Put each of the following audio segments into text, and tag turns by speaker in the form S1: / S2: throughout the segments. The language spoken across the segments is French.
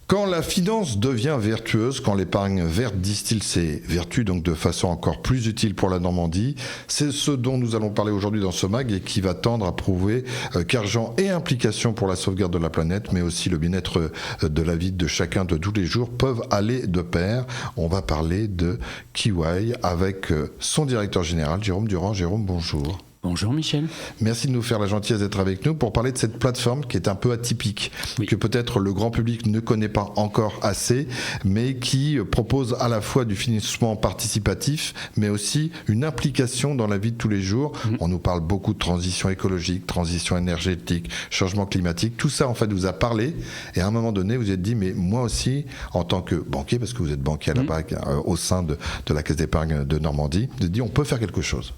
S1: Quand la finance devient vertueuse, quand l'épargne verte distille ses vertus donc de façon encore plus utile pour la Normandie, c'est ce dont nous allons parler aujourd'hui dans ce mag et qui va tendre à prouver qu'argent et implication pour la sauvegarde de la planète, mais aussi le bien-être de la vie de chacun de tous les jours peuvent aller de pair. On va parler de Kiwai avec son directeur général, Jérôme Durand. Jérôme, bonjour.
S2: Bonjour Michel.
S1: Merci de nous faire la gentillesse d'être avec nous pour parler de cette plateforme qui est un peu atypique, que peut-être le grand public ne connaît pas encore assez, mais qui propose à la fois du financement participatif, mais aussi une implication dans la vie de tous les jours. On nous parle beaucoup de transition écologique, transition énergétique, changement climatique. Tout ça, en fait, vous a parlé. Et à un moment donné, vous vous êtes dit, mais moi aussi, en tant que banquier, parce que vous êtes banquier à la BAC, au sein de la Caisse d'épargne de Normandie, vous vous êtes dit, on peut faire quelque chose.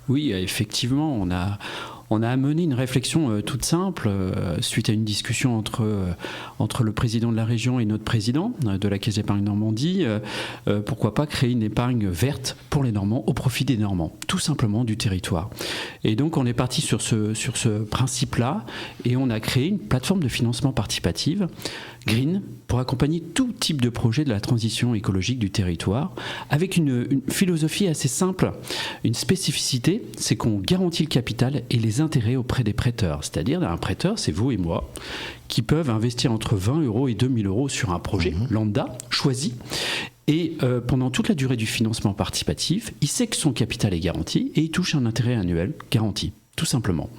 S2: Oui, effectivement, on a amené une réflexion toute simple suite à une discussion entre le président de la région et notre président de la Caisse d'épargne Normandie. Pourquoi pas créer une épargne verte pour les Normands au profit des Normands, tout simplement du territoire. Et donc on est parti sur ce principe-là et on a créé une plateforme de financement participative Green pour accompagner tout type de projet de la transition écologique du territoire avec une philosophie assez simple, une spécificité, c'est qu'on garantit le capital et les intérêts auprès des prêteurs. C'est-à-dire un prêteur, c'est vous et moi, qui peuvent investir entre 20 € et 2 000 € sur un projet lambda choisi. Et pendant toute la durée du financement participatif, il sait que son capital est garanti et il touche un intérêt annuel garanti, tout simplement.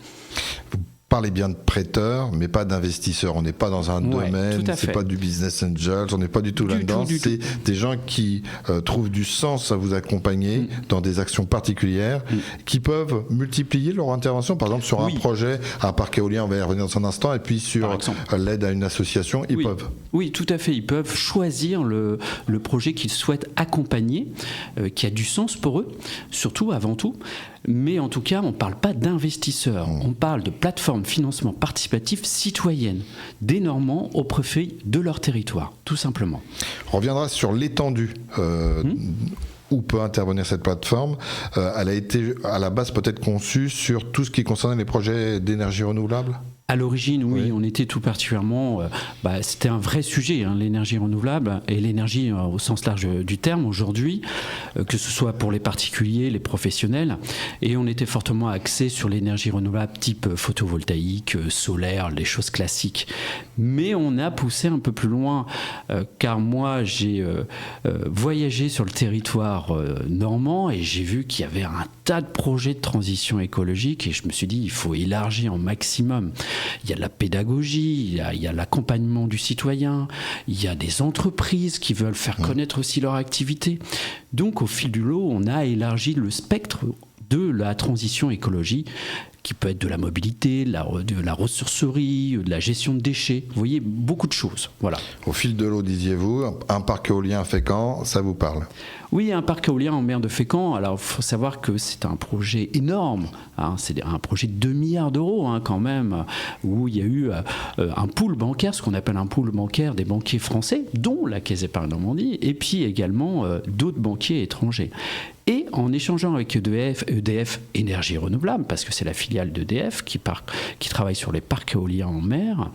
S1: Parlez bien de prêteurs, mais pas d'investisseurs. On n'est pas dans un domaine, c'est pas du business angels, on n'est pas du tout là-dedans. C'est des gens qui trouvent du sens à vous accompagner dans des actions particulières, qui peuvent multiplier leur intervention. Par exemple, sur un projet, un parc éolien, on va y revenir dans un instant, et puis sur l'aide à une association, ils peuvent.
S2: Oui, tout à fait. Ils peuvent choisir le projet qu'ils souhaitent accompagner, qui a du sens pour eux, surtout, avant tout. Mais en tout cas, on ne parle pas d'investisseurs, on parle de plateforme financement participatif citoyenne, des Normands au profit de leur territoire, tout simplement.
S1: On reviendra sur l'étendue où peut intervenir cette plateforme. Elle a été à la base peut-être conçue sur tout ce qui concernait les projets d'énergie renouvelable.
S2: À l'origine, oui, on était tout particulièrement... c'était un vrai sujet, l'énergie renouvelable et l'énergie au sens large du terme aujourd'hui, que ce soit pour les particuliers, les professionnels. Et on était fortement axé sur l'énergie renouvelable type photovoltaïque, solaire, les choses classiques. Mais on a poussé un peu plus loin, car moi, j'ai voyagé sur le territoire normand et j'ai vu qu'il y avait un tas de projets de transition écologique et je me suis dit, il faut élargir au maximum. Il y a de la pédagogie, il y a l'accompagnement du citoyen, il y a des entreprises qui veulent faire connaître aussi leur activité. Donc, au fil du lot, on a élargi le spectre de la transition écologique, qui peut être de la mobilité, de la ressourcerie, de la gestion de déchets. Vous voyez, beaucoup de choses. Voilà.
S1: Au fil de l'eau, disiez-vous, un parc éolien à Fécamp, ça vous parle ?
S2: Oui, un parc éolien en mer de Fécamp. Alors, il faut savoir que c'est un projet énorme. C'est un projet de 2 milliards d'euros quand même, où il y a eu un pool bancaire, ce qu'on appelle un pool bancaire des banquiers français, dont la Caisse d'épargne Normandie, et puis également d'autres banquiers étrangers. Et en échangeant avec EDF Énergie Renouvelable, parce que c'est la filiale d'EDF qui travaille sur les parcs éoliens en mer,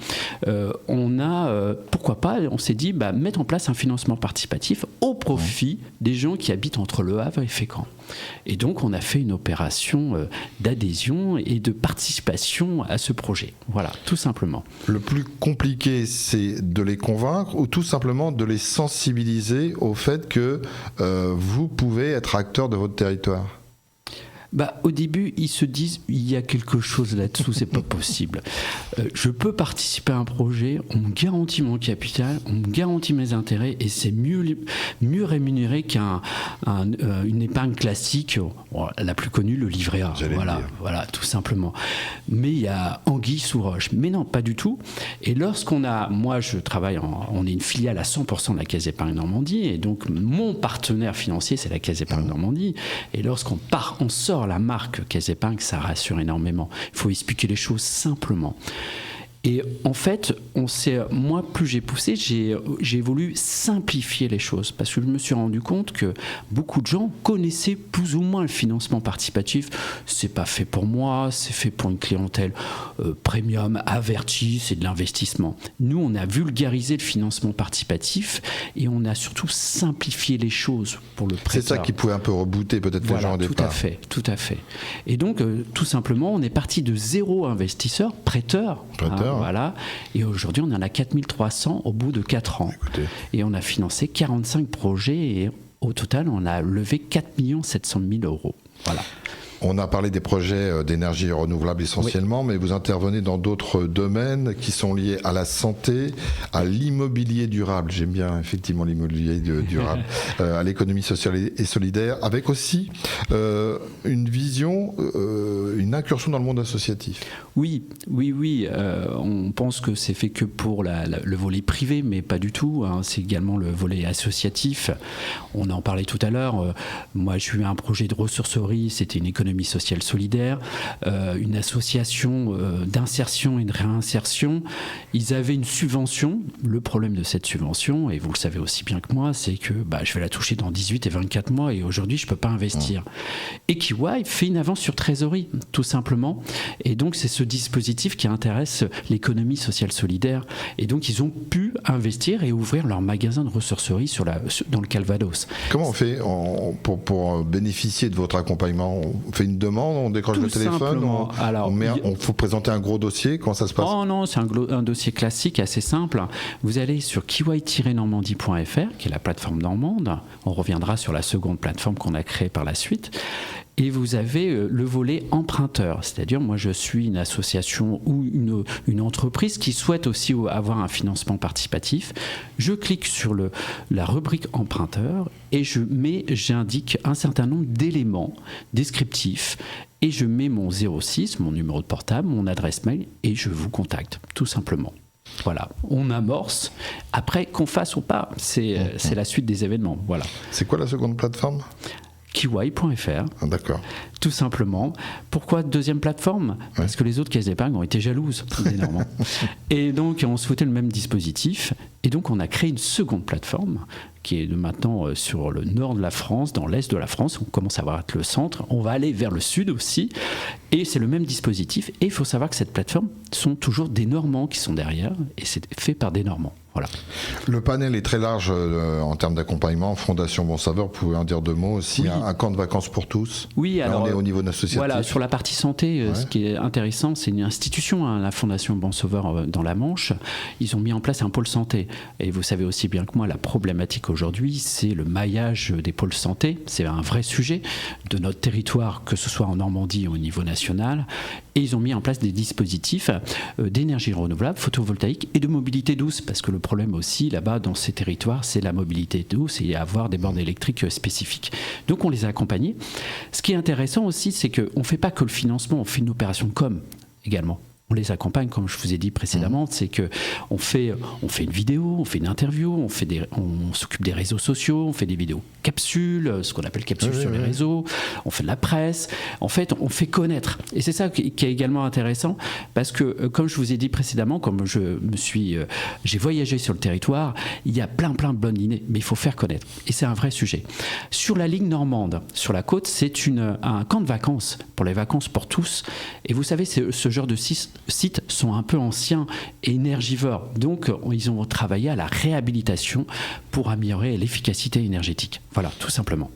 S2: pourquoi pas, on s'est dit, mettre en place un financement participatif au profit des gens qui habitent entre Le Havre et Fécamp. Et donc, on a fait une opération d'adhésion et de participation à ce projet. Voilà, tout simplement.
S1: Le plus compliqué, c'est de les convaincre ou tout simplement de les sensibiliser au fait que vous pouvez être acteur de votre territoire ?
S2: Au début, ils se disent il y a quelque chose là-dessous, c'est pas possible. Je peux participer à un projet, on me garantit mon capital, on me garantit mes intérêts et c'est mieux rémunéré qu'une épargne classique, la plus connue, le livret A. Voilà, tout simplement. Mais il y a anguille sous roche. Mais non, pas du tout. Et moi je travaille, on est une filiale à 100% de la Caisse d'épargne Normandie et donc mon partenaire financier c'est la Caisse d'épargne Normandie. Et lorsqu'on sort la marque Caisse d'épargne, ça rassure énormément. Il faut expliquer les choses simplement. Et en fait, moi, plus j'ai poussé, j'ai voulu simplifier les choses parce que je me suis rendu compte que beaucoup de gens connaissaient plus ou moins le financement participatif. C'est pas fait pour moi, c'est fait pour une clientèle premium, avertie, c'est de l'investissement. Nous, on a vulgarisé le financement participatif et on a surtout simplifié les choses pour le prêteur.
S1: C'est ça qui pouvait un peu rebooter peut-être les gens au départ.
S2: Tout à fait. Et donc, tout simplement, on est parti de 0 investisseur, prêteur. Voilà. Et aujourd'hui, on en a 4300 au bout de 4 ans. Écoutez. Et on a financé 45 projets et au total, on a levé 4 700 000 €. Voilà.
S1: On a parlé des projets d'énergie renouvelable essentiellement, mais vous intervenez dans d'autres domaines qui sont liés à la santé, à l'immobilier durable. J'aime bien effectivement l'immobilier durable, à l'économie sociale et solidaire, avec aussi une vision, une incursion dans le monde associatif.
S2: Oui. On pense que c'est fait que pour le volet privé, mais pas du tout. C'est également le volet associatif. On en parlait tout à l'heure. Moi, j'ai eu un projet de ressourcerie, c'était une économie sociale solidaire, une association d'insertion et de réinsertion. Ils avaient une subvention. Le problème de cette subvention, et vous le savez aussi bien que moi, c'est que je vais la toucher dans 18 et 24 mois et aujourd'hui, je ne peux pas investir. Et Kiwai fait une avance sur trésorerie, tout simplement. Et donc, c'est ce dispositif qui intéresse l'économie sociale solidaire. Et donc, ils ont pu investir et ouvrir leur magasin de ressourcerie dans le Calvados.
S1: Comment on fait pour bénéficier de votre accompagnement? On fait une demande, on décroche le téléphone, on faut présenter un gros dossier, comment ça se passe?
S2: Oh non, c'est un dossier classique assez simple. Vous allez sur kiwai-normandie.fr, qui est la plateforme normande. On reviendra sur la seconde plateforme qu'on a créée par la suite. Et vous avez le volet emprunteur, c'est-à-dire moi je suis une association ou une entreprise qui souhaite aussi avoir un financement participatif. Je clique sur la rubrique emprunteur et j'indique un certain nombre d'éléments descriptifs et je mets mon 06, mon numéro de portable, mon adresse mail et je vous contacte tout simplement. Voilà, on amorce. Après, qu'on fasse ou pas, c'est la suite des événements. Voilà.
S1: C'est quoi la seconde plateforme ?
S2: Kiwai.fr.
S1: Ah, d'accord.
S2: Tout simplement. Pourquoi deuxième plateforme ? Parce que les autres caisses d'épargne ont été jalouses, énormément. Et donc, on souhaitait le même dispositif. Et donc, on a créé une seconde plateforme qui est maintenant sur le nord de la France, dans l'est de la France. On commence à voir être le centre. On va aller vers le sud aussi. Et c'est le même dispositif. Et il faut savoir que cette plateforme sont toujours des Normands qui sont derrière. Et c'est fait par des Normands. Voilà.
S1: Le panel est très large en termes d'accompagnement. Fondation Bon Saveur, vous pouvez en dire 2 mots aussi. Oui. Un camp de vacances pour tous.
S2: Oui,
S1: là, alors on est au niveau associatif.
S2: Voilà, sur la partie santé, ce qui est intéressant, c'est une institution, la Fondation Bon Sauveur dans la Manche. Ils ont mis en place un pôle santé. Et vous savez aussi bien que moi, la problématique aujourd'hui, c'est le maillage des pôles santé. C'est un vrai sujet de notre territoire, que ce soit en Normandie ou au niveau national. Et ils ont mis en place des dispositifs d'énergie renouvelable, photovoltaïque et de mobilité douce, parce que le problème aussi là-bas dans ces territoires, c'est la mobilité douce et avoir des bornes électriques spécifiques. Donc on les a accompagnés. Ce qui est intéressant aussi, c'est qu'on ne fait pas que le financement, on fait une opération de com également. On les accompagne, comme je vous ai dit précédemment, c'est qu'on fait une vidéo, on fait une interview, on s'occupe des réseaux sociaux, on fait des vidéos capsules, ce qu'on appelle capsules sur les réseaux, on fait de la presse, en fait on fait connaître. Et c'est ça qui est également intéressant, parce que comme je vous ai dit précédemment, comme j'ai voyagé sur le territoire, il y a plein de bonnes idées, mais il faut faire connaître. Et c'est un vrai sujet. Sur la ligne normande, sur la côte, c'est un camp de vacances, pour les vacances pour tous. Et vous savez, ce genre de sites sont un peu anciens et énergivores. Donc, ils ont travaillé à la réhabilitation pour améliorer l'efficacité énergétique. Voilà, tout simplement.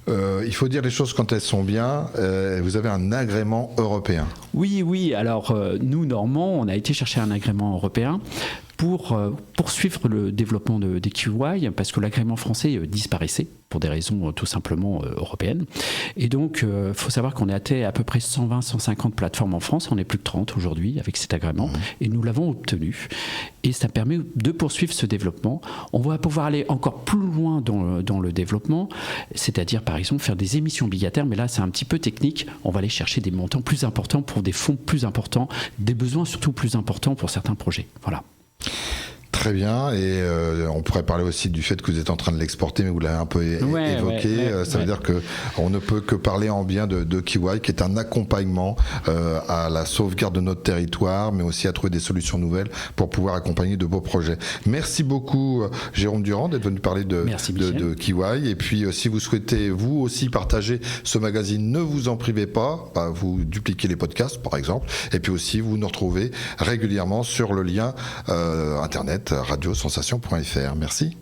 S1: Il faut dire les choses quand elles sont bien. Vous avez un agrément européen.
S2: Oui. Alors, nous, Normands, on a été chercher un agrément européen pour poursuivre le développement des Kiwai, parce que l'agrément français disparaissait pour des raisons tout simplement européennes. Et donc, il faut savoir qu'on est à peu près 120-150 plateformes en France. On est plus que 30 aujourd'hui avec cet agrément. Et nous l'avons obtenu. Et ça permet de poursuivre ce développement. On va pouvoir aller encore plus loin dans le développement, c'est-à-dire, par exemple, faire des émissions obligataires. Mais là, c'est un petit peu technique. On va aller chercher des montants plus importants pour des fonds plus importants, des besoins surtout plus importants pour certains projets. Voilà.
S1: Très bien, et on pourrait parler aussi du fait que vous êtes en train de l'exporter, mais vous l'avez un peu évoqué. Ça veut dire qu'on ne peut que parler en bien de Kiwai, qui est un accompagnement à la sauvegarde de notre territoire, mais aussi à trouver des solutions nouvelles pour pouvoir accompagner de beaux projets. Merci beaucoup Jérôme Durand d'être venu parler de Kiwai. Et puis si vous souhaitez vous aussi partager ce magazine, ne vous en privez pas, vous dupliquez les podcasts par exemple, et puis aussi vous nous retrouvez régulièrement sur le lien internet radiosensation.fr. Merci.